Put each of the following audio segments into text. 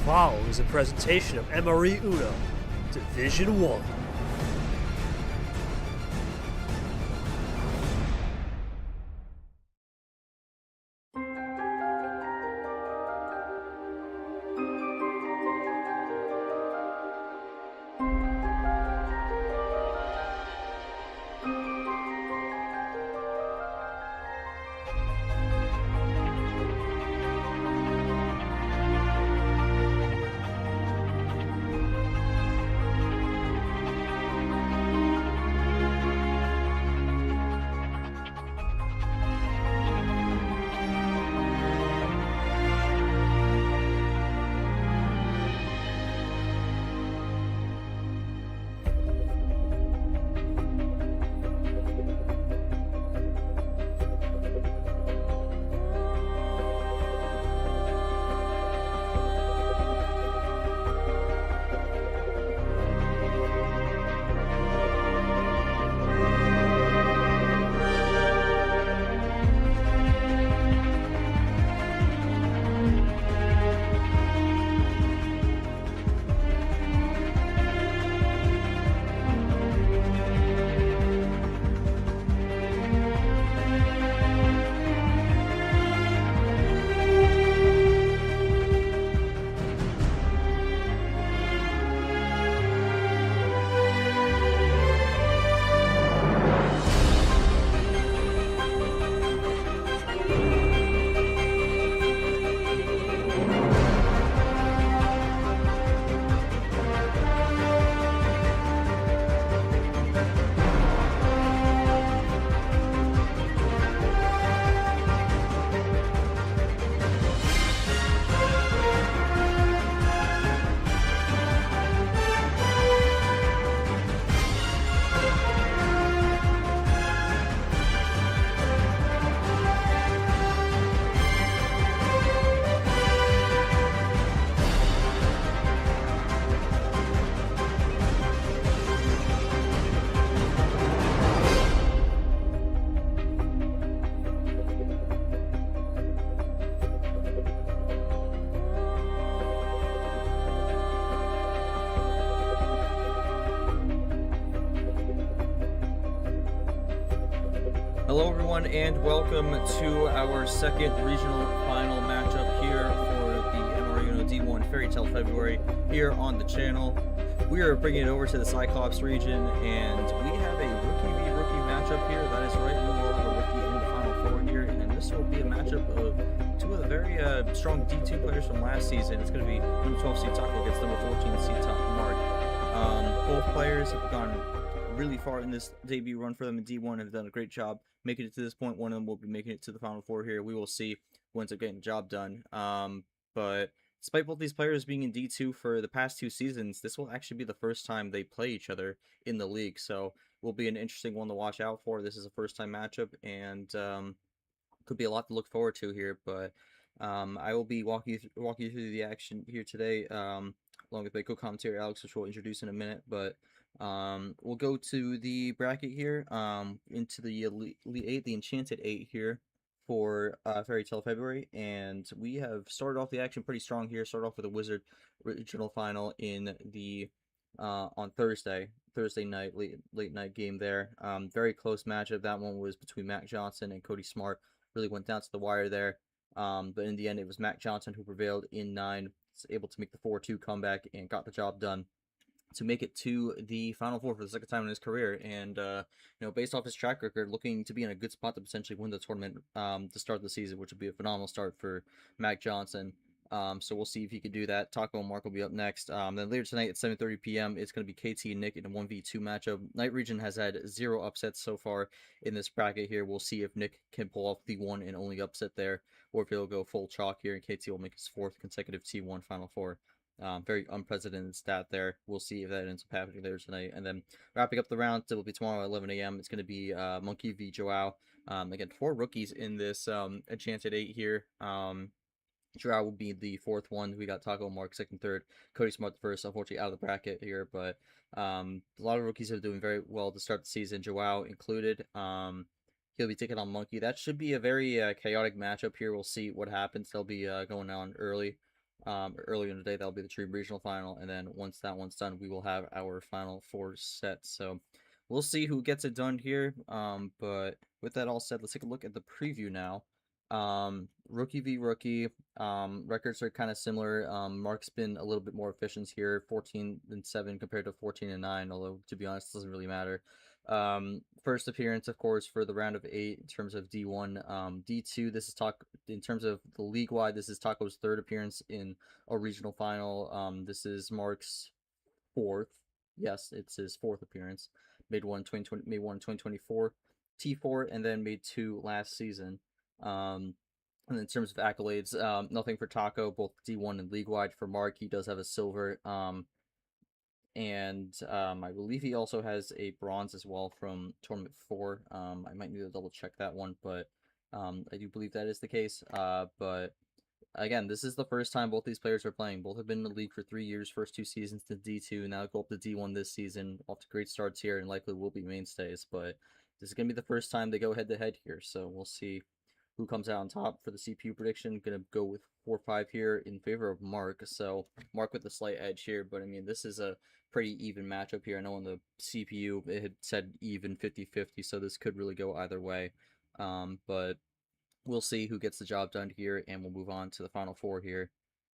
following is a presentation of MRE Uno, Division 1. Hello everyone and welcome to our second regional final matchup here for the MRE D1 Fairytale February here on the channel. We are bringing it over to the Cyclops region and we have a rookie v rookie matchup here. That is right, we will have a rookie in the final four here, and this will be a matchup of two of the very strong D2 players from last season. It's going to be number 12 seed Taco against number 14 seed Mark. Both players have gone really far in this debut run for them in D1 and have done a great job making it to this point. One of them will be making it to the final four here. We will see who ends up getting the job done. But despite both these players being in D2 for the past two seasons, this will actually be the first time they play each other in the league. So will be an interesting one to watch out for. This is a first time matchup and could be a lot to look forward to here. But I will be walking you through the action here today, along with my co-commentary Alex, which we'll introduce in a minute. But we'll go to the bracket here, into the Elite 8, the Enchanted 8 here for Fairytale February, and we have started off the action pretty strong here. Started off with a Wizard regional final in the on Thursday night, late night game there. Very close matchup. That one was between Mac Johnson and Cody Smart. Really went down to the wire there. But in the end, it was Mac Johnson who prevailed in 9. Was able to make the 4-2 comeback and got the job done to make it to the Final Four for the second time in his career. And, based off his track record, looking to be in a good spot to potentially win the tournament to start the season, which would be a phenomenal start for Mac Johnson. So we'll see if he can do that. Taco and Mark will be up next. Then later tonight at 7:30 p.m., it's going to be KT and Nick in a 1v2 matchup. Night Region has had 0 upsets so far in this bracket here. We'll see if Nick can pull off the one and only upset there, or if he'll go full chalk here, and KT will make his 4th consecutive T1 Final Four. Very unprecedented stat there. We'll see if that ends up happening there tonight. And then wrapping up the round, it will be tomorrow at 11 a.m. It's going to be Monkey v Joao. Again, 4 rookies in this Enchanted 8 here. Joao will be the 4th one. We got Taco, Mark 2nd, 3rd. Cody Smart the 1st, unfortunately out of the bracket here. But a lot of rookies are doing very well to start the season, Joao included. He'll be taking on Monkey. That should be a very chaotic matchup here. We'll see what happens. They'll be going on early. Earlier in the day, that'll be the Tree Regional Final, and then once that one's done, we will have our Final Four set. So we'll see who gets it done here. But with that all said, let's take a look at the preview now. Rookie v rookie. Records are kind of similar. Mark's been a little bit more efficient here, 14-7 compared to 14-9. Although to be honest, it doesn't really matter. First appearance, of course, for the round of 8 in terms of D1. D2, this is in terms of the league wide. This is Taco's third appearance in a regional final. This is Mark's fourth. Yes, it's his fourth appearance. Made one in 2024, T4, and then made 2 last season. And in terms of accolades, nothing for Taco, both D1 and league wide. For Mark, he does have a silver. And I believe he also has a bronze as well from tournament 4. I might need to double check that one, but I do believe that is the case. But again, this is the first time both these players are playing. Both have been in the league for 3 years, first 2 seasons to D2, now go up to D1 this season. Off to great starts here, and likely will be mainstays. But this is gonna be the first time they go head to head here, so we'll see who comes out on top for the CPU prediction. Gonna go with 4-5 here in favor of Mark. So Mark with the slight edge here, but I mean, this is a pretty even matchup here. I know on the CPU it had said even 50-50, so this could really go either way. But we'll see who gets the job done here, and we'll move on to the Final Four here.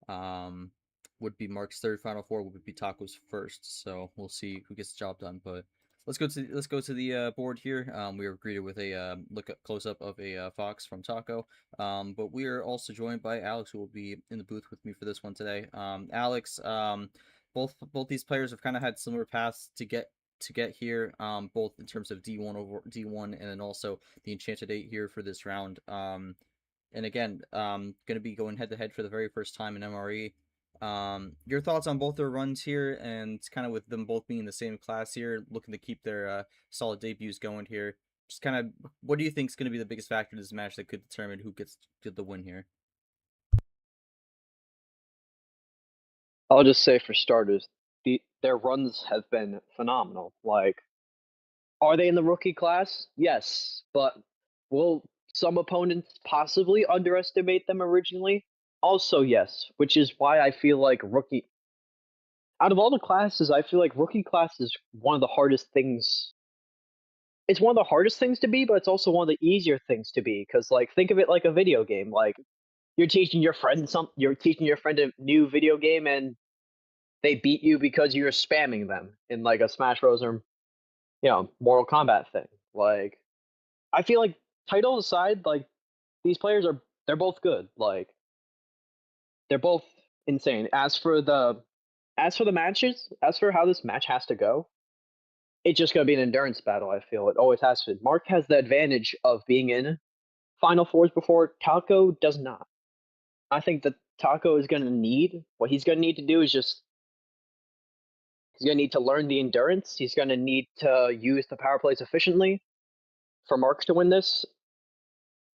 Would be Mark's third Final Four, would be Taco's first. So we'll see who gets the job done. But let's go to the board here. We are greeted with a close up of a fox from Taco. But we are also joined by Alex, who will be in the booth with me for this one today. Alex, both these players have kind of had similar paths to get here, both in terms of D1 and then also the Enchanted 8 here for this round. And again, going to be going head to head for the very first time in MRE. Your thoughts on both their runs here, and kind of with them both being in the same class here, looking to keep their solid debuts going here. Just kind of, what do you think is going to be the biggest factor in this match that could determine who gets the win here? I'll just say for starters, their runs have been phenomenal. Like, are they in the rookie class? Yes, but will some opponents possibly underestimate them originally? Also, yes, which is why I feel like rookie. Out of all the classes, I feel like rookie class is one of the hardest things. It's one of the hardest things to be, but it's also one of the easier things to be. Because, like, think of it like a video game. Like, you're teaching your friend a new video game, and they beat you because you're spamming them in like a Smash Bros. Or Mortal Kombat thing. Like, I feel like title aside, like these players they're both good. Like, they're both insane. As for the matches, as for how this match has to go, it's just gonna be an endurance battle. I feel it always has to. Mark has the advantage of being in Final Fours before. Taco does not. I think that Taco is gonna need to do is just he's going to need to learn the endurance. He's going to need to use the power plays efficiently for Marks to win this.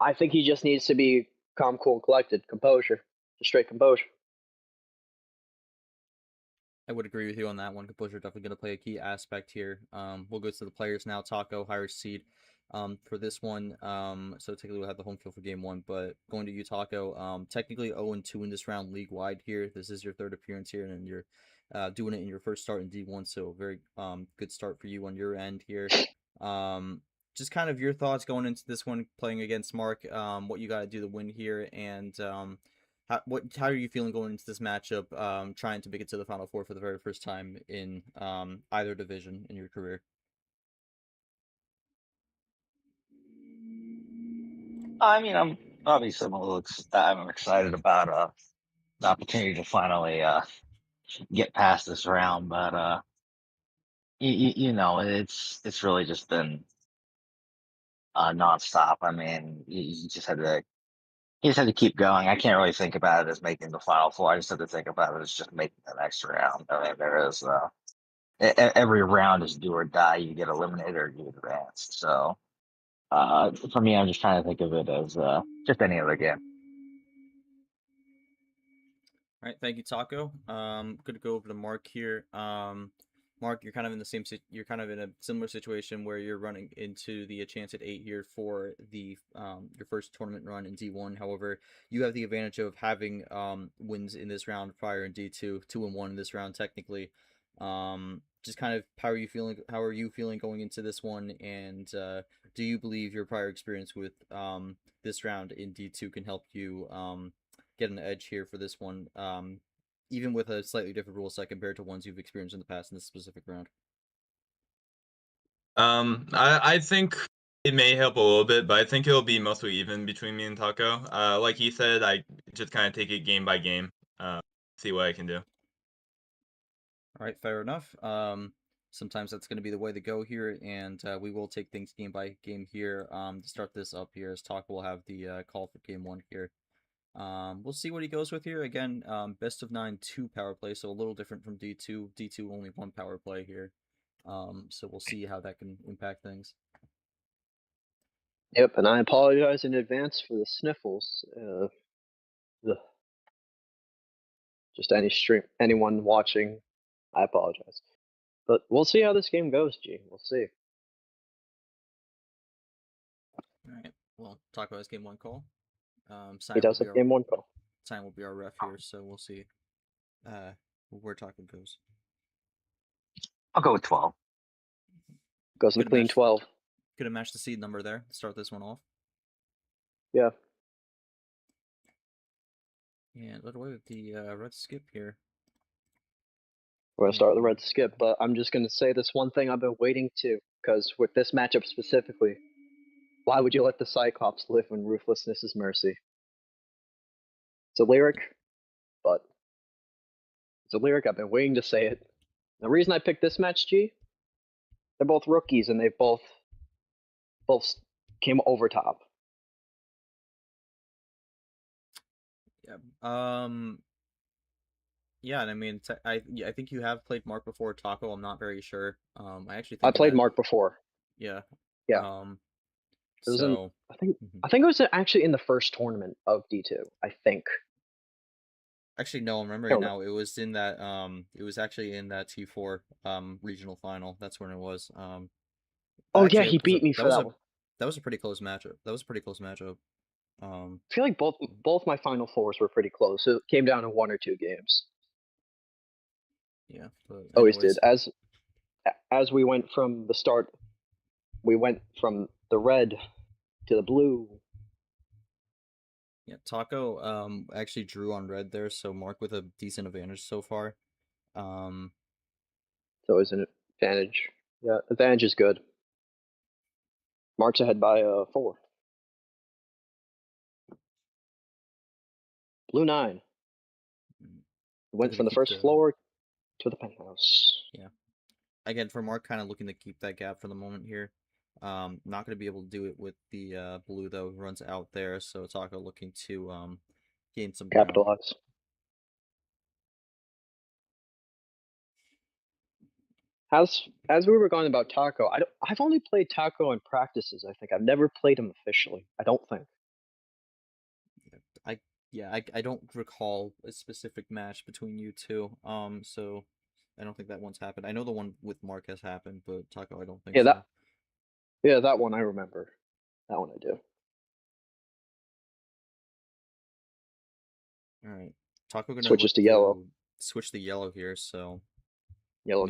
I think he just needs to be calm, cool, collected, composure, just straight composure. I would agree with you on that one. Composure definitely going to play a key aspect here. We'll go to the players now. Taco, higher seed for this one. So technically we'll have the home field for game 1, but going to you, Taco. Technically 0-2 in this round league-wide here. This is your third appearance here, and you're doing it in your first start in D1, so very good start for you on your end here. Just kind of your thoughts going into this one, playing against Mark, what you got to do to win here, and how are you feeling going into this matchup, trying to make it to the Final Four for the very first time in either division in your career? I mean, I'm obviously I'm excited about the opportunity to finally get past this round, but it's really just been nonstop. I mean, you just had to keep going. I can't really think about it as making the Final Four. I just have to think about it as just making the next round. I mean, there is every round is do or die. You get eliminated or you advance. So for me, I'm just trying to think of it as just any other game. All right, thank you, Taco. Gonna go over to Mark here. Mark, you're kind of in the same. You're kind of in a similar situation where you're running into the Enchanted 8 here for the your first tournament run in D1. However, you have the advantage of having wins in this round prior in D2, 2-1 in this round technically. Just kind of how are you feeling? How are you feeling going into this one? And do you believe your prior experience with this round in D2 can help you get an edge here for this one? Even with a slightly different rule set compared to ones you've experienced in the past in this specific round. I think it may help a little bit, but I think it'll be mostly even between me and Taco. Like he said, I just kind of take it game by game, see what I can do. All right, fair enough. Sometimes that's going to be the way to go here, and we will take things game by game here. To start this up here, as Taco will have the call for game 1 here. We'll see what he goes with here. Again, best of 9, 2 power play, so a little different from D2. D2 only 1 power play here. So we'll see how that can impact things. Yep, and I apologize in advance for the sniffles. Ugh. Just anyone watching, I apologize. But we'll see how this game goes, G. We'll see. All right. Well, Taco has game 1 call. He does have game 1 call. Time will be our ref here, so we'll see where Taco goes. I'll go with 12. Goes with clean 12. Could have matched the seed number there to start this one off. Yeah. And let away with the red skip here. We're going to start with the red skip, but I'm just going to say this one thing I've been waiting to, because with this matchup specifically, why would you let the Cyclops live when ruthlessness is mercy? It's a lyric, but it's a lyric. I've been waiting to say it. The reason I picked this match, G, they're both rookies, and they both came over top. Yeah. Yeah, and I mean, I think you have played Mark before, Taco. I'm not very sure. I actually think I played Mark before. Yeah. Yeah. It was so I think it was actually in the first tournament of D2. I think. Actually, no, I'm remembering now. It was in that it was actually in that T4 regional final. That's when it was. Oh yeah, he beat me for that one. That was a pretty close matchup. I feel like both my final fours were pretty close. It came down to 1 or 2 games. Yeah, but always did. As we went from the start, we went from the red to the blue. Yeah, Taco actually drew on red there, so Mark with a decent advantage so far. So it's an advantage. Yeah, advantage is good. Mark's ahead by 4. Blue 9. Went from the first floor to the penthouse. Yeah. Again, for Mark, kind of looking to keep that gap for the moment here. Not going to be able to do it with the blue, though. Runs out there, so Taco looking to gain some ground. Capitalize. As we were going about Taco, I've only played Taco in practices. I think I've never played him officially. I don't think. I don't recall a specific match between you two. So I don't think that one's happened. I know the one with Mark has happened, but Taco, I don't think so. That one I remember. That one I do. All right, Taco gonna switches to yellow. Switch the yellow here, so yellow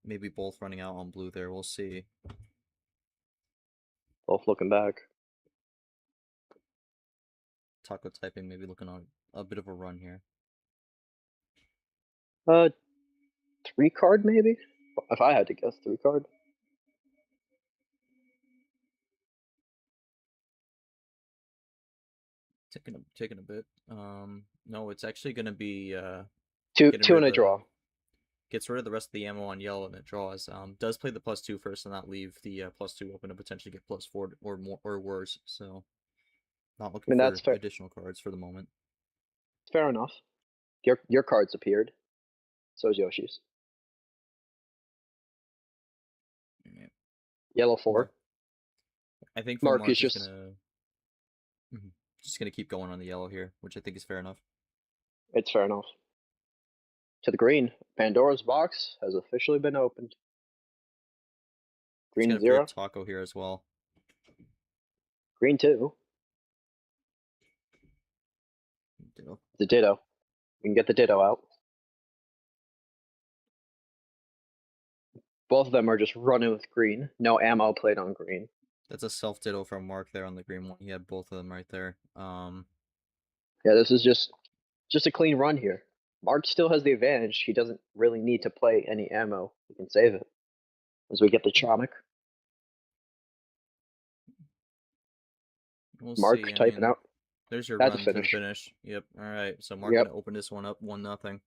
maybe both running out on blue there. We'll see. Both looking back. Taco typing, maybe looking on a bit of a run here. 3 card maybe? If I had to guess, 3 card. Taking a bit. No, it's actually gonna be 2 and a draw. Gets rid of the rest of the ammo on yellow and it draws. Does play the +2 first and not leave the +2 open to potentially get +4 or more or worse. So not looking for additional cards for the moment. Fair enough. Your cards appeared. So is Yoshi's. Yeah. Yellow 4. I think Mark is just gonna keep going on the yellow here, which I think is fair enough. It's fair enough. To the green. Pandora's box has officially been opened. Just Green gonna 0. put Taco here as well. Green 2. Ditto. The Ditto. We can get the Ditto out. Both of them are just running with green. No ammo played on green. That's a self ditto from Mark there on the green one. He had both of them right there. Yeah, this is just a clean run here. Mark still has the advantage. He doesn't really need to play any ammo. He can save it as we get the Chomik. We'll Mark see. I typing mean, out. there's your That's a run to the finish. finish. Yep. All right. So Mark Yep. gonna open this one up 1-0.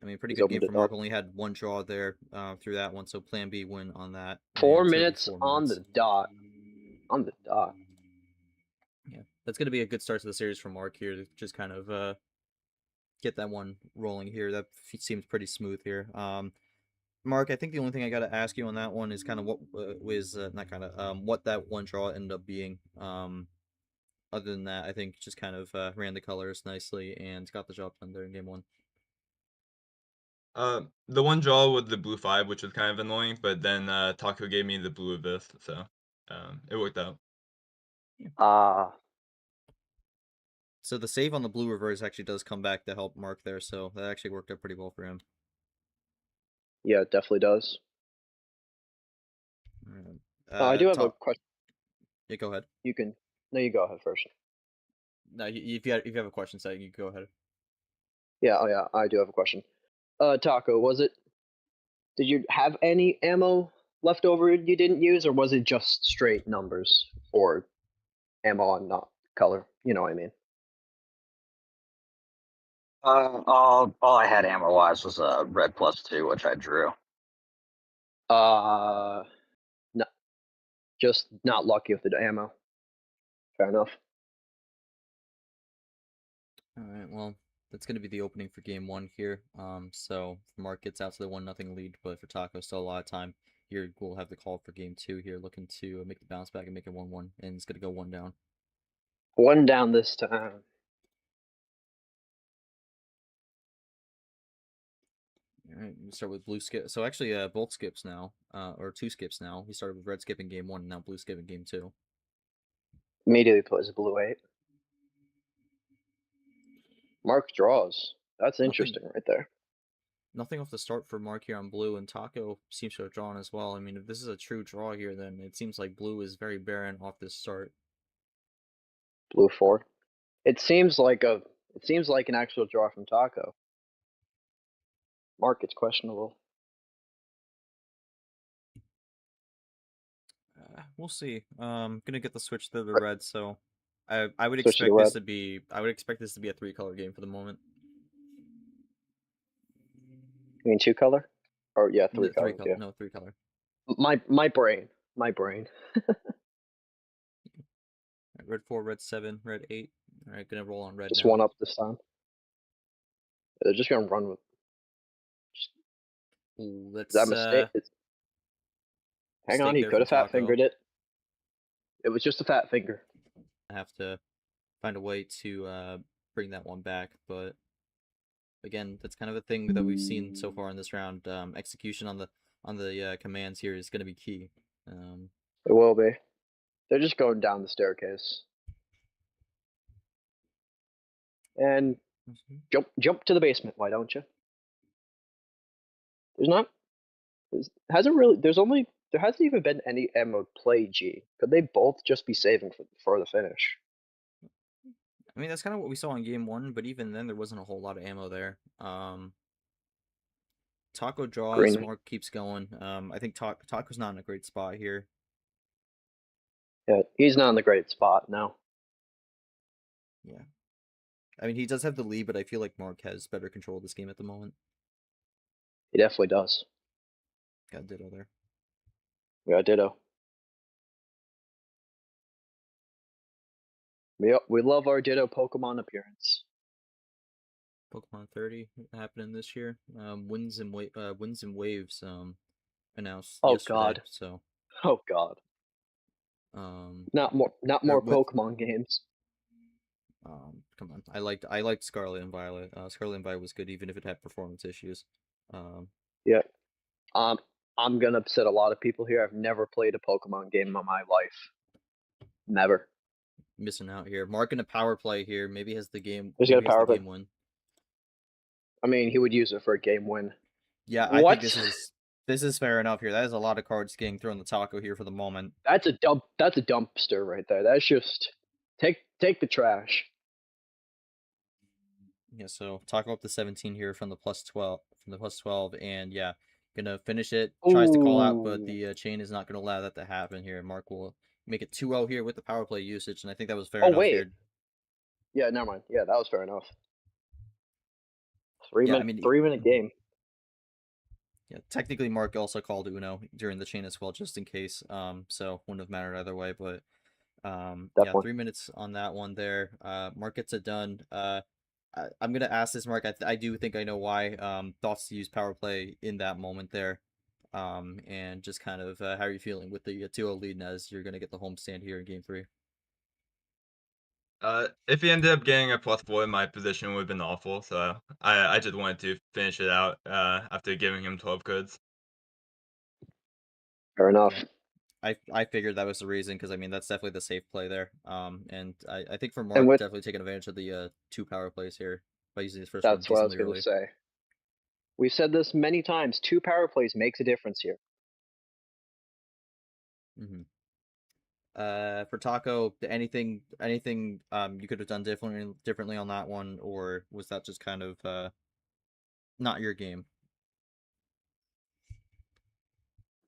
I mean, pretty He's good game opened for it Mark. up. Only had one draw there through that one, so Plan B win on that. 4 and it's gonna be minutes 4 on minutes. the dot. On the dot. Yeah, that's gonna be a good start to the series for Mark here to just kind of get that one rolling here. That seems pretty smooth here. Mark, I think the only thing I got to ask you on that one is kind of what was not kind of what that one draw ended up being. Other than that, I think just kind of ran the colors nicely and got the job done there in game one. The one draw with the blue 5, which was kind of annoying, but then Taco gave me the blue abyss, so it worked out. So the save on the blue reverse actually does come back to help Mark there, so that actually worked out pretty well for him. Yeah, it definitely does. I do have a question. Yeah, go ahead. You can. No, you go ahead first. No, if you have a question, say you go ahead. Yeah, oh yeah, I do have a question. Taco, did you have any ammo left over you didn't use, or was it just straight numbers or ammo on not color? You know what I mean? All I had ammo wise was a red +2, which I drew. No, just not lucky with the ammo. Fair enough. All right, well, that's going to be the opening for game one here. So Mark gets out to the 1-0 lead, but for Taco, still a lot of time. Here we'll have the call for game two here, looking to make the bounce back and make it 1-1, and it's going to go 1 down. 1 down this time. All right, we start with blue skip. So actually, both skips now, or 2 skips now. We started with red skip in game 1, and now blue skip in game 2. Immediately plays a blue 8. Mark draws. That's interesting right there. Nothing off the start for Mark here on blue, and Taco seems to have drawn as well. I mean, if this is a true draw here, then it seems like blue is very barren off this start. Blue 4. It seems like an actual draw from Taco. Mark, it's questionable. We'll see. Gonna get the switch to the red, so I would Switch to expect the this to be a 3-color game for the moment. You mean 2 color? Or yeah, 3 color. Yeah. No, 3-color. My brain. Right, red 4, red 7, red 8. All right, gonna roll on red. Just now. 1 up this time. They're just gonna run with. Ooh, let's. Is that a mistake? Hang on, he could have fat fingered it. It was just a fat finger. I have to find a way to bring that one back, but again, that's kind of a thing that we've seen so far in this round. Execution on the commands here is going to be key. It will be. They're just going down the staircase. And jump to the basement. Why don't you? There hasn't even been any ammo play G. Could they both just be saving for the finish? I mean, that's kind of what we saw in game 1, but even then there wasn't a whole lot of ammo there. Taco draws, Green. Mark keeps going. I think Taco's not in a great spot here. Yeah, he's not in the great spot now. Yeah. I mean, he does have the lead, but I feel like Mark has better control of this game at the moment. He definitely does. Got Ditto there. Yeah, Ditto. We love our Ditto Pokemon appearance. Pokemon 30 happening this year. Winds and Waves announced yesterday. God. So. Oh God. Not more Pokemon games. Come on. I liked Scarlet and Violet. Scarlet and Violet was good, even if it had performance issues. Yeah. I'm gonna upset a lot of people here. I've never played a Pokemon game in my life. Never. Missing out here. Mark in a power play here. Maybe has the game. He's got a Maybe has the power play. game win. I mean, he would use it for a game win. Yeah, I think this is fair enough here. That is a lot of cards getting thrown the taco here for the moment. That's a dumpster right there. That's just take the trash. Yeah, so taco up to 17 here from the +12, and yeah, gonna finish it. Tries to call out, but Ooh. the chain is not gonna allow that to happen here. Mark will make it 2-0 here with the power play usage, and I think that was fair Oh enough wait. here. Yeah, never mind. Yeah, that was fair enough. 3 Yeah, minute I mean, 3 minute game. yeah, technically Mark also called Uno during the chain as well, just in case. So wouldn't have mattered either way, but yeah, Definitely. 3 minutes on that one there. Mark gets it done. I'm gonna ask this, Mark. I do think I know why. Thoughts to use power play in that moment there. And just kind of how are you feeling with the 2-0 lead as you're gonna get the homestand here in game 3? If he ended up getting a +4, my position would have been awful. So I just wanted to finish it out after giving him 12 goods. Fair enough. Yeah. I figured that was the reason because I mean that's definitely the safe play there. And I think for And Mark with definitely taking advantage of the 2 power plays here by using his first one that's what I was decently gonna early. say. We've said this many times. 2 power plays makes a difference here. Mm-hmm. For Taco, anything you could have done differently on that one, or was that just kind of not your game?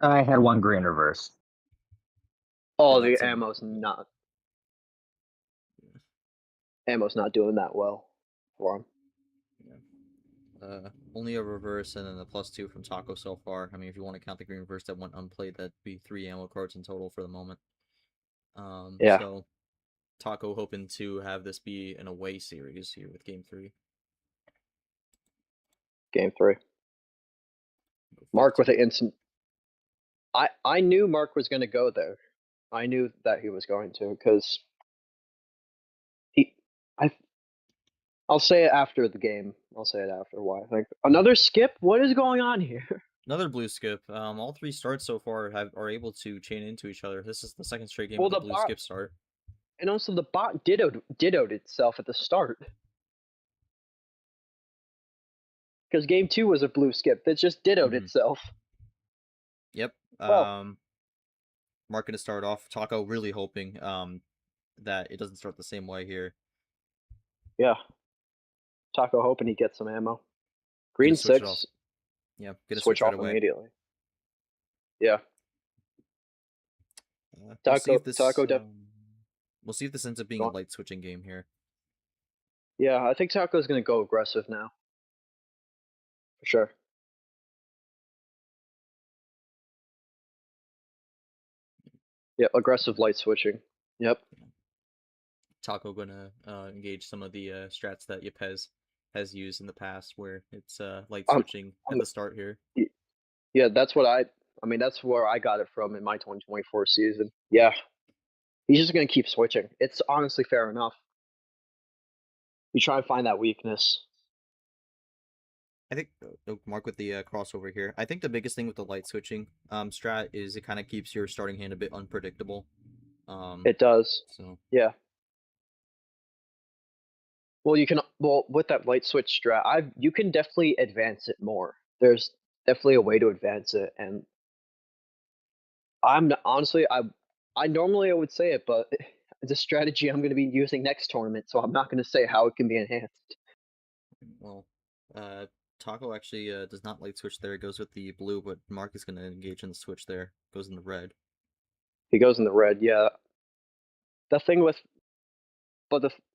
I had one green reverse. Oh, Did not the seem ammo's not doing that well for him. Yeah. Only a reverse and then the +2 from Taco so far. I mean, if you want to count the green reverse that went unplayed, that'd be 3 ammo cards in total for the moment. Yeah. So Taco hoping to have this be an away series here with game 3. Game 3. Mark with an instant. I knew Mark was going to go there. I knew that he was going to because I'll say it after the game. I'll say it after why. I think another skip. What is going on here? Another blue skip. All 3 starts so far are able to chain into each other. This is the second straight game Well, with a the blue bot skip start. and also the bot dittoed itself at the start. Because game 2 was a blue skip that just dittoed itself. Yep. Well, Mark gonna start off. Taco really hoping that it doesn't start the same way here. yeah. Taco hoping he gets some ammo. Gonna Green switch it off. 6. Yeah, gonna Switch right off away. immediately. Yeah. We'll see if this Taco we'll see if this ends up being a light switching game here. Yeah, I think Taco's gonna go aggressive now. For sure. Yeah, aggressive light switching. Yep. Taco gonna engage some of the strats that Yepes has used in the past, where it's light switching at the start here. Yeah, that's what I mean, that's where I got it from in my 2024 season. Yeah. He's just gonna keep switching. It's honestly fair enough. You try and find that weakness. I think Mark with the crossover here. I think the biggest thing with the light switching strat is it kind of keeps your starting hand a bit unpredictable. It does. So yeah. Well, with that light switch strat, you can definitely advance it more. There's definitely a way to advance it, and honestly, I normally I would say it, but it's a strategy I'm going to be using next tournament, so I'm not going to say how it can be enhanced. well, Taco actually does not light switch there. It goes with the blue, but Mark is going to engage in the switch there. Goes in the red. He goes in the red, yeah. The thing with,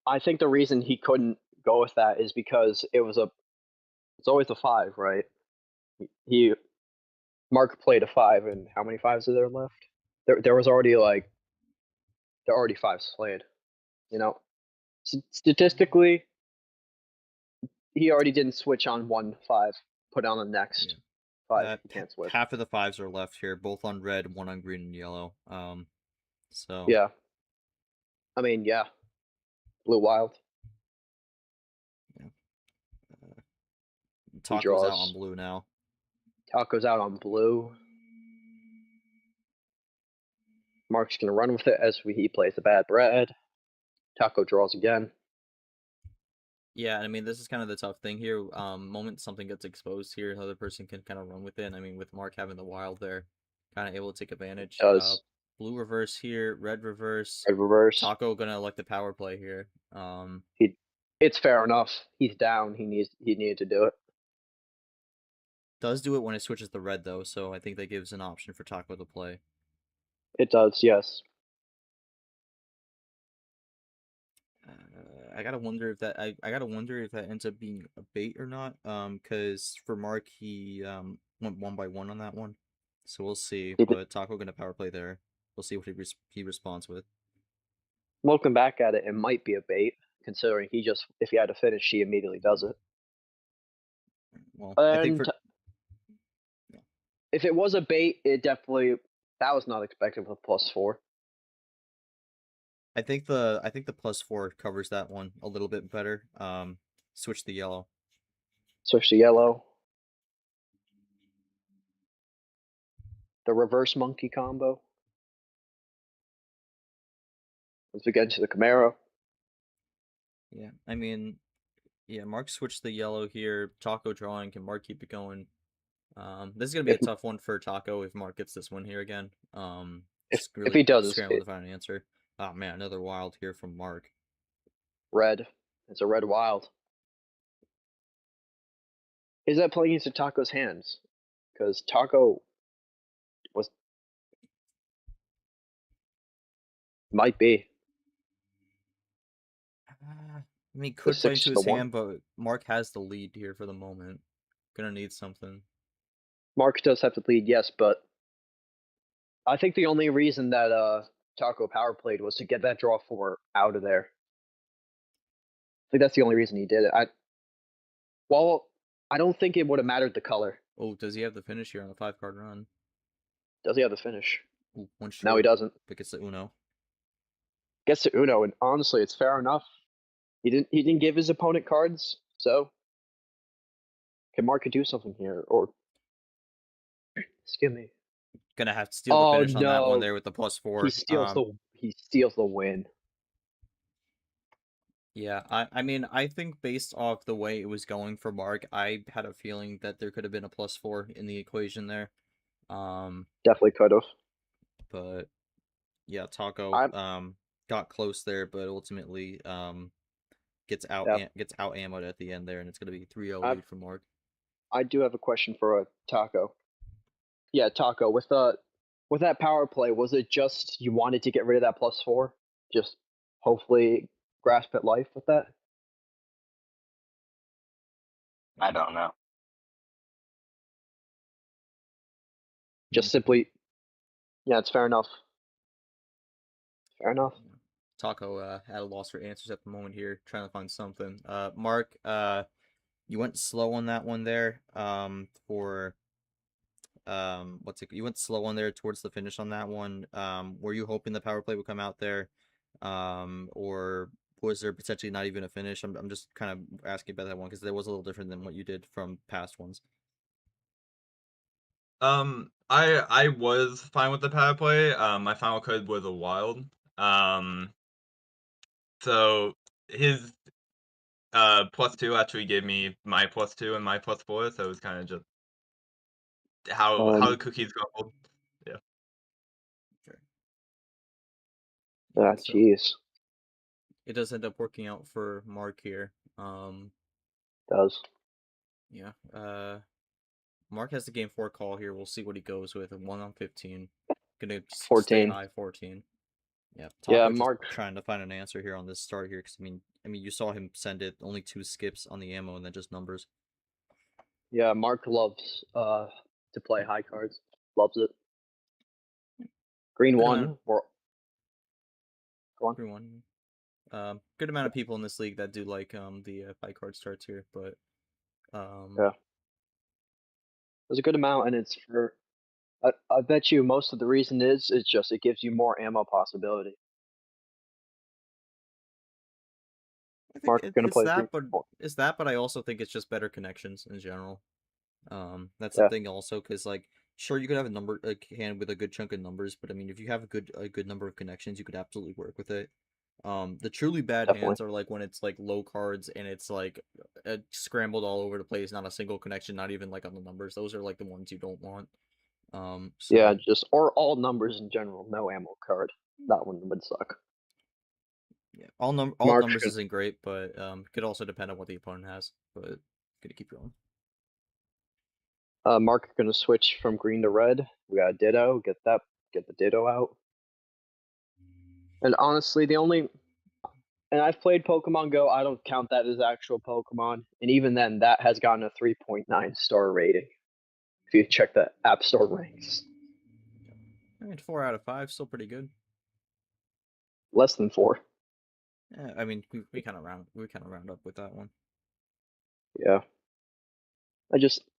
I think the reason he couldn't go with that is because it's always a 5, right? Mark played a 5, and how many 5s are there left? There was already there are already 5s played. You know, statistically, he already didn't switch on 1 5. Put on the next 5. He can't switch. Half of the 5s are left here, both on red, 1 on green and yellow. So yeah. I mean, yeah. Blue wild. Taco's out draws. on blue now. Taco's out on blue. Mark's gonna run with it as he plays the bad bread. Taco draws again. Yeah, I mean, this is kind of the tough thing here. Moment something gets exposed here, the other person can kind of run with it. I mean, with Mark having the wild there, kind of able to take advantage. Does Blue reverse here, red reverse. red reverse? Taco gonna elect the power play here. It's fair enough. He's down. He needed to do it. Does do it when it switches to red though, so I think that gives an option for Taco to play. It does, yes. I gotta wonder if that ends up being a bait or not. Because for Mark he went 1 by 1 on that one, so we'll see. But Taco gonna power play there. We'll see what he responds with. Looking back at it, it might be a bait, considering if he had to finish, he immediately does it. Well, And I think if it was a bait, that was not expected with +4. I think the +4 covers that one a little bit better. Switch the yellow. Switch to yellow. The reverse monkey combo. Once we get into the Camaro. Yeah, I mean, yeah, Mark switched the yellow here. Taco drawing. Can Mark keep it going? This is gonna be a tough one for Taco if Mark gets this one here again. If he does, scramble to find an answer. Oh man, another wild here from Mark. Red. It's a red wild. Is that playing into Taco's hands? Because Taco might be. I mean, he could play 6 into to his 1. hand, but Mark has the lead here for the moment. Gonna need something. Mark does have the lead, yes, but I think the only reason that Taco power played was to get that draw 4 out of there. I think that's the only reason he did it. I don't think it would have mattered the color. Oh, does he have the finish here on the 5-card run? Does he have the finish? Ooh, one short. No, he doesn't. But gets the Uno. Gets to Uno, and honestly, it's fair enough. He didn't give his opponent cards, so can Mark do something here? Or excuse me. Gonna have to steal the finish on that one no. there with the +4. He steals the win. Yeah, I mean, I think based off the way it was going for Mark, I had a feeling that there could have been a +4 in the equation there. Definitely could have. But yeah, Taco got close there, but ultimately gets out ammoed at the end there, and it's gonna be 3-0 lead for Mark. I do have a question for Taco. Yeah, Taco, with that power play, was it just you wanted to get rid of that +4? Just hopefully grasp at life with that? I don't know. Just simply, yeah, it's fair enough. Fair enough. Taco at a loss for answers at the moment here, trying to find something. Mark, you went slow on that one there. You went slow on there towards the finish on that one. Were you hoping the power play would come out there, or was there potentially not even a finish? I'm just kind of asking about that one because there was a little different than what you did from past ones. I was fine with the power play. My final code was a wild. So his +2 actually gave me my +2 and my +4, so it was kind of just how the cookies crumbled. Yeah. Sure. Ah, jeez. It does end up working out for Mark here. Does. Yeah. Mark has the game 4 call here. We'll see what he goes with. 1 on 15. Gonna 14. stay high 14. Yeah. Yeah, Taco Mark just trying to find an answer here on this start here, because I mean, you saw him send it only 2 skips on the ammo and then just numbers. Yeah, Mark loves to play high cards. Loves it. Green Good 1. Go on. Green 1. Good amount of people in this league that do like the high card starts here, but yeah. There's a good amount, and it's for. I bet you most of the reason is just it gives you more ammo possibility. I think Mark gonna it's play that, green. but I also think it's just better connections in general. That's the Yeah. thing also, because like, sure, you could have a hand with a good chunk of numbers, but I mean, if you have a good number of connections, you could absolutely work with it. The truly bad Definitely. hands are like when it's like low cards and it's like scrambled all over the place, not a single connection, not even like on the numbers. Those are like the ones you don't want. So Yeah, just or all numbers in general, no ammo card. That one would suck. yeah, all Mark's numbers gonna, isn't great, but could also depend on what the opponent has. But gonna keep going. Mark gonna switch from green to red. We got a Ditto. Get the Ditto out. And honestly, and I've played Pokemon Go. I don't count that as actual Pokemon, and even then, that has gotten a 3.9 star rating. If you check the App Store ranks, I mean, 4 out of 5, still pretty good. less than 4. Yeah, I mean, we kind of round up with that one. Yeah.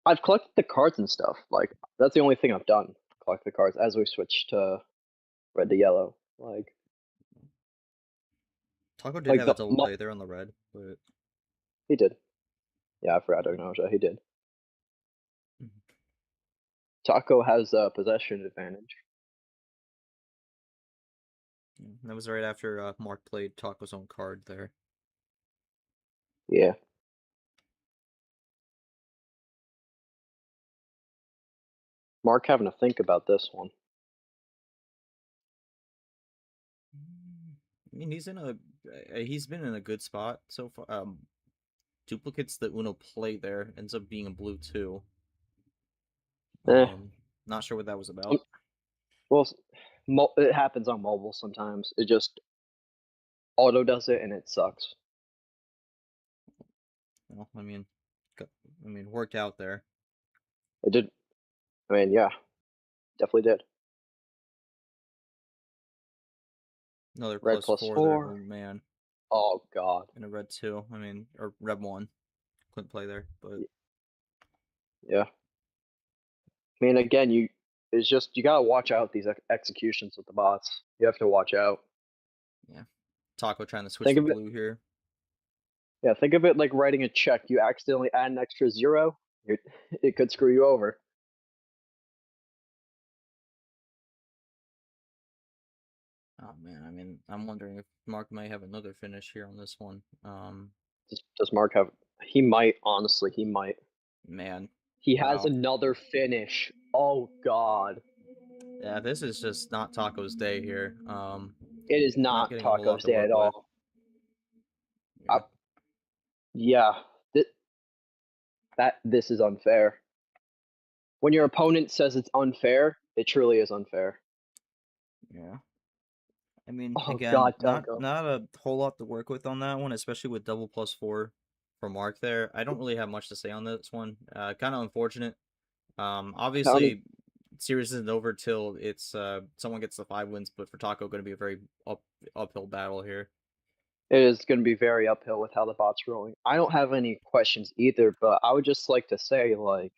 I've collected the cards and stuff. Like that's the only thing I've done. Collect the cards as we switch to red to yellow. Like Taco did like have the a double play there on the red, but he did. Yeah, I forgot to acknowledge that he did. Taco has a possession advantage. that was right after Mark played Taco's own card there. Yeah. Mark having to think about this one. I mean, he's been in a good spot so far. Duplicates the Uno play there ends up being a blue too. Eh. Not sure what that was about. Well, it happens on mobile sometimes. It just auto does it and it sucks. Well, I mean, worked out there. It did. I mean, yeah, definitely did. Another Red plus plus 4 there. 4. Oh man. Oh god. And a red 2. I mean, or red 1. Couldn't play there, but Yeah. I mean, again, it's just you gotta watch out these executions with the bots. You have to watch out. yeah. Taco trying to switch Think to of it. blue here. Yeah, think of it like writing a check. You accidentally add an extra 0, it could screw you over. Oh man, I mean, I'm wondering if Mark might have another finish here on this one. Does Mark have? He might. Honestly, he might. Man, He has wow. another finish. Oh god. Yeah, this is just not Taco's day here. It is Not not getting a whole lot Taco's to day work at with. all. Yeah. Yeah. This is unfair. When your opponent says it's unfair, it truly is unfair. Yeah. I mean, Oh again, god, not Taco. a whole lot to work with on that one, especially with double +4 for Mark there. I don't really have much to say on this one. Kind of unfortunate. Obviously, series isn't over till it's someone gets the 5 wins, but for Taco, going to be a very uphill battle here. It is going to be very uphill with how the bot's rolling. I don't have any questions either, but I would just like to say, like,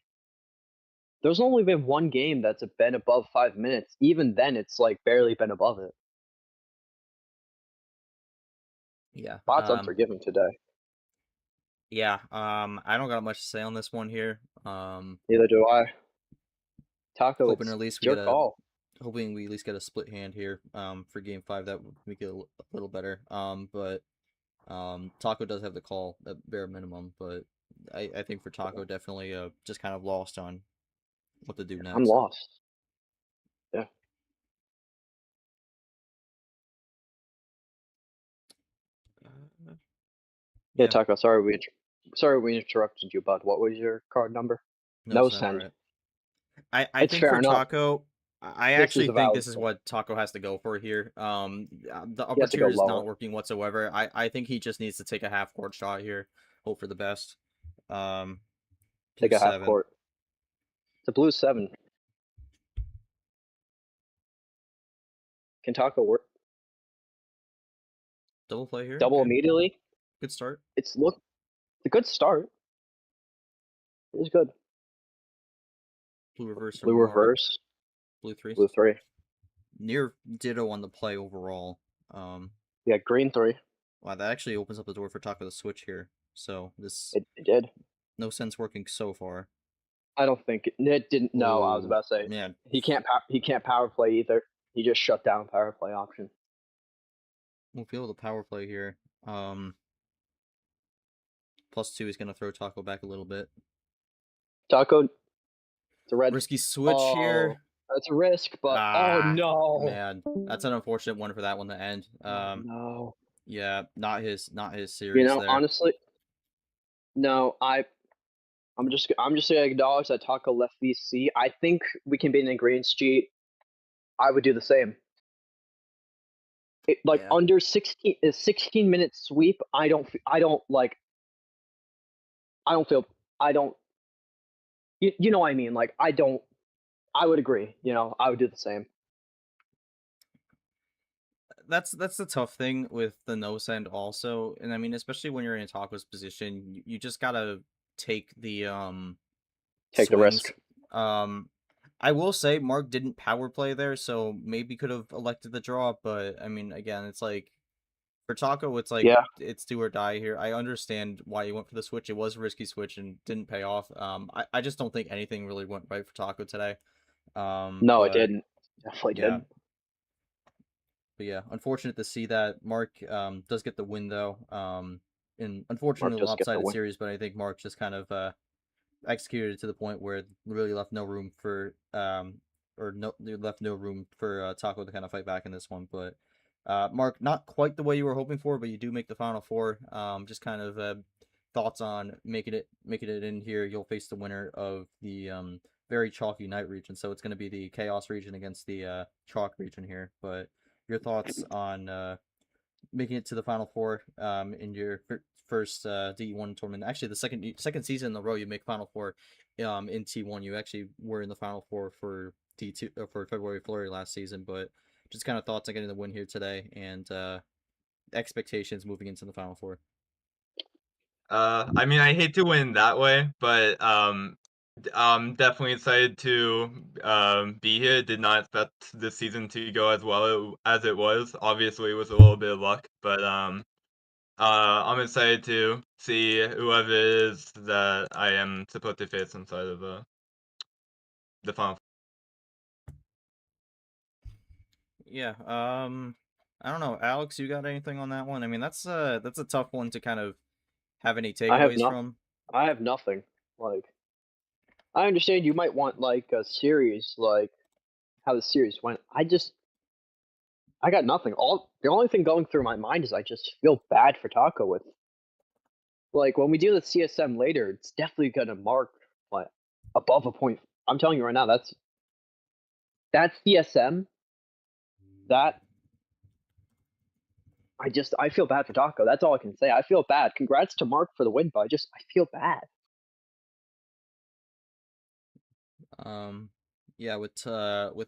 there's only been one game that's been above 5 minutes. Even then, it's like barely been above it. Yeah. Bot's unforgiving today. Yeah. I don't got much to say on this one here. Neither do I. Taco, hoping it's at least your call. Hoping we at least get a split hand here. For game 5, that would make it a little better. But Taco does have the call at bare minimum, but I think for Taco, definitely just kind of lost on what to do next. I'm lost. Yeah. Yeah, Taco. Sorry we interrupted you, bud. What was your card number? No send. Right. I It's think fair for enough. Taco, I This actually is a think valid this is point. what Taco has to go for here. The He upper has to tier go is lower. not working whatsoever. I think he just needs to take a half court shot here. Hope for the best. Take a half 7. court. It's a blue 7. Can Taco work? Double play here. Double Okay. immediately? Good start. It's a good start. It was good. Blue reverse. Blue reverse. Blue 3. Blue 3. Near ditto on the play overall. Yeah, green 3. Wow, that actually opens up the door for Taco to switch here. So this It did. no sense working so far. I don't think it didn't. No, I was Oh, about to say man. he can't power play either. He just shut down power play option. We'll feel the power play here. +2 is going to throw Taco back a little bit. Taco, it's a red. Risky switch here. That's a risk, but oh no, man, that's an unfortunate one for that one to end. no. Yeah, not his series You know, there. honestly, no. I'm just gonna acknowledge that Taco left VC. I think we can be in agreement, cheat. I would do the same. Like Yeah. under 16-minute sweep. I don't like. You know what I mean? Like I would agree. You know, I would do the same. That's the tough thing with the no send also, and I mean especially when you're in Taco's position, you just gotta take the Take the swings. risk. I will say Mark didn't power play there, so maybe could have elected the draw, but I mean again, it's like for Taco, it's like Yeah. it's do or die here. I understand why you went for the switch. It was a risky switch and didn't pay off. I just don't think anything really went right for Taco today. No, it didn't. Definitely yeah. didn't. But yeah, unfortunate to see that. Mark does get the win though. And unfortunately does get the lopsided win. series, but I think Mark just kind of executed it to the point where it really left no room for Taco to kind of fight back in this one. But Mark, not quite the way you were hoping for, but you do make the final four. Just kind of thoughts on making it in here. You'll face the winner of the very chalky night region, so it's going to be the chaos region against the chalk region here. But your thoughts on making it to the final four in your first D1 tournament. Actually, the second season in a row you make final four in T1. You actually were in the final four for D2 for February Flurry last season, but just kind of thoughts on getting the win here today and expectations moving into the final four. I mean, I hate to win that way, but I'm definitely excited to be here. Did not expect this season to go as well as it was. Obviously, it was a little bit of luck, but I'm excited to see whoever it is that I am supposed to face inside of the final. Yeah. I don't know, Alex. You got anything on that one? I mean, that's a tough one to kind of have any takeaways from. I have nothing. Like, I understand you might want like a series, like how the series went. I got nothing. The only thing going through my mind is I just feel bad for Taco with. Like when we do the CSM later, it's definitely gonna mark like above a point. I'm telling you right now, that's CSM. That I feel bad for Taco. That's all I can say. I feel bad. Congrats to Mark for the win, but I feel bad. Yeah, with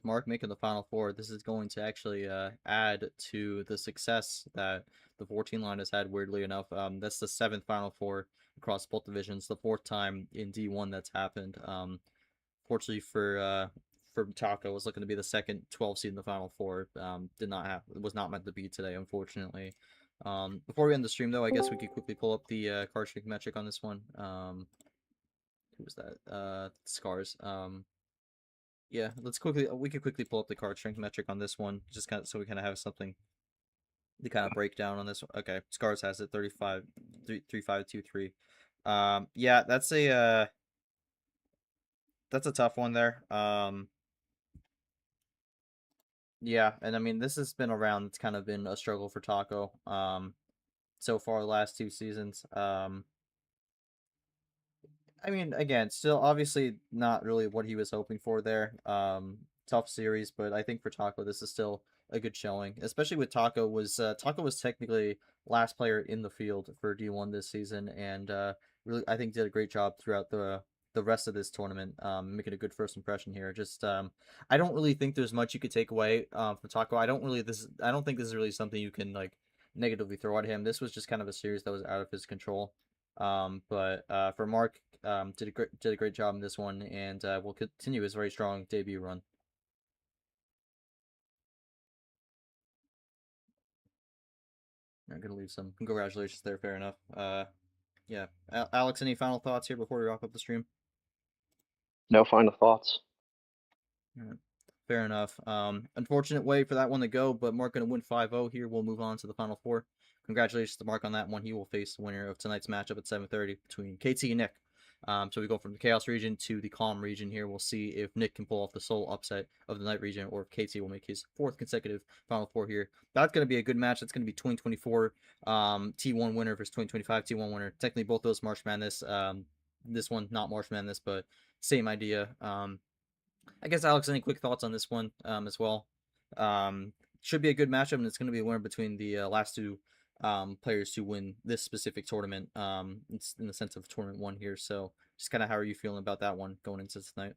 Mark making the final four, this is going to actually add to the success that the 14 line has had, weirdly enough. That's the 7th final four across both divisions, the 4th time in D1 that's happened. Fortunately for Taco, was looking to be the second 12 seed in the final four. Did not have It was not meant to be today, unfortunately. Before we end the stream though, I guess we could quickly pull up the card strength metric on this one. Who was that? Scars. Yeah, we could quickly pull up the card strength metric on this one, just kind of so we kind of have something to kind of break down on this one. Okay, Scars has it 3523. Yeah, that's a tough one there. Yeah, and I mean this has been around. It's kind of been a struggle for Taco. So far the last 2 seasons. I mean, again, still obviously not really what he was hoping for there. Tough series, but I think for Taco, this is still a good showing, especially with Taco was technically last player in the field for D1 this season, and really I think did a great job throughout the rest of this tournament, making a good first impression here. Just I don't really think there's much you could take away from Taco. I don't think this is really something you can like negatively throw at him. This was just kind of a series that was out of his control. But for Mark, did a great job in this one, and will continue his very strong debut run. I'm gonna leave some congratulations there. Fair enough. Yeah. Alex, any final thoughts here before we wrap up the stream? No final thoughts. Alright. Fair enough. Unfortunate way for that one to go, but Mark going to win 5-0 here. We'll move on to the final four. Congratulations to Mark on that one. He will face the winner of tonight's matchup at 7:30 between KT and Nick. So we go from the Chaos region to the Calm region here. We'll see if Nick can pull off the sole upset of the Night region, or if KT will make his 4th consecutive Final Four here. That's going to be a good match. That's going to be 2024 T1 winner versus 2025 T1 winner. Technically, both those March Madness. This one, not March Madness, but same idea. I guess, Alex, any quick thoughts on this one as well? Should be a good matchup, and it's going to be a winner between the last two players to win this specific tournament. It's in the sense of tournament 1 here. So, just kind of how are you feeling about that one going into tonight?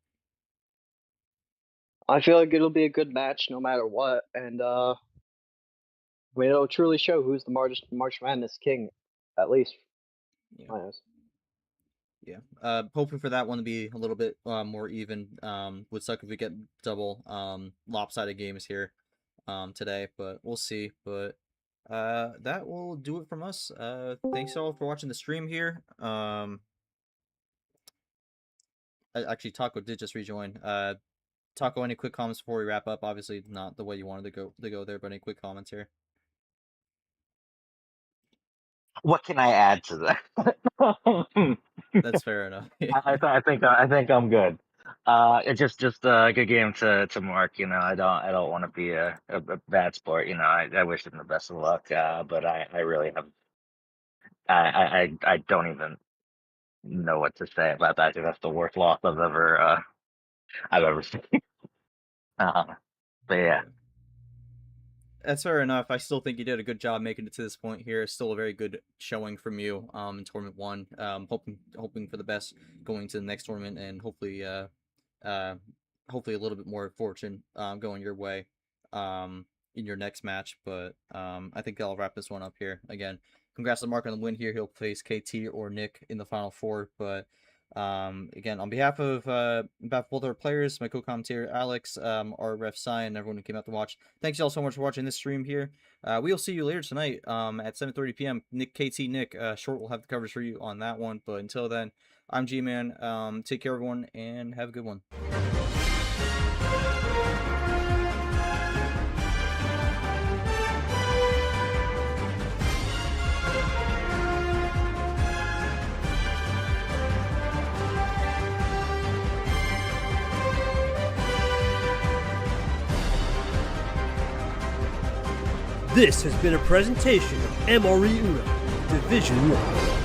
I feel like it'll be a good match no matter what, and it'll truly show who's the March Madness king, at least. Yeah. Yeah. Hoping for that one to be a little bit more even. Would suck if we get double lopsided games here today, but we'll see. But that will do it from us. Thanks all for watching the stream here. Actually, Taco did just rejoin. Taco, any quick comments before we wrap up? Obviously, not the way you wanted to go there, but any quick comments here? What can I add to that? That's fair enough. I think I'm good. It's just a good game to Mark. You know, I don't want to be a bad sport. You know, I wish him the best of luck. But I really have. I don't even know what to say about that. I think that's the worst loss I've ever seen. But yeah. That's fair enough. I still think you did a good job making it to this point here. Still a very good showing from you in tournament 1. Hoping for the best going to the next tournament, and hopefully a little bit more fortune going your way in your next match. But I think I'll wrap this one up here. Again, congrats to Mark on the win here. He'll face KT or Nick in the final 4. But again, on behalf of both our players, my co-commentator Alex, our ref Cy, and everyone who came out to watch, thanks y'all so much for watching this stream here. We'll see you later tonight at 7:30 p.m. KT Nick Short will have the coverage for you on that one. But until then, I'm G-Man. Take care, everyone, and have a good one. This has been a presentation of MRE Uno Division 1.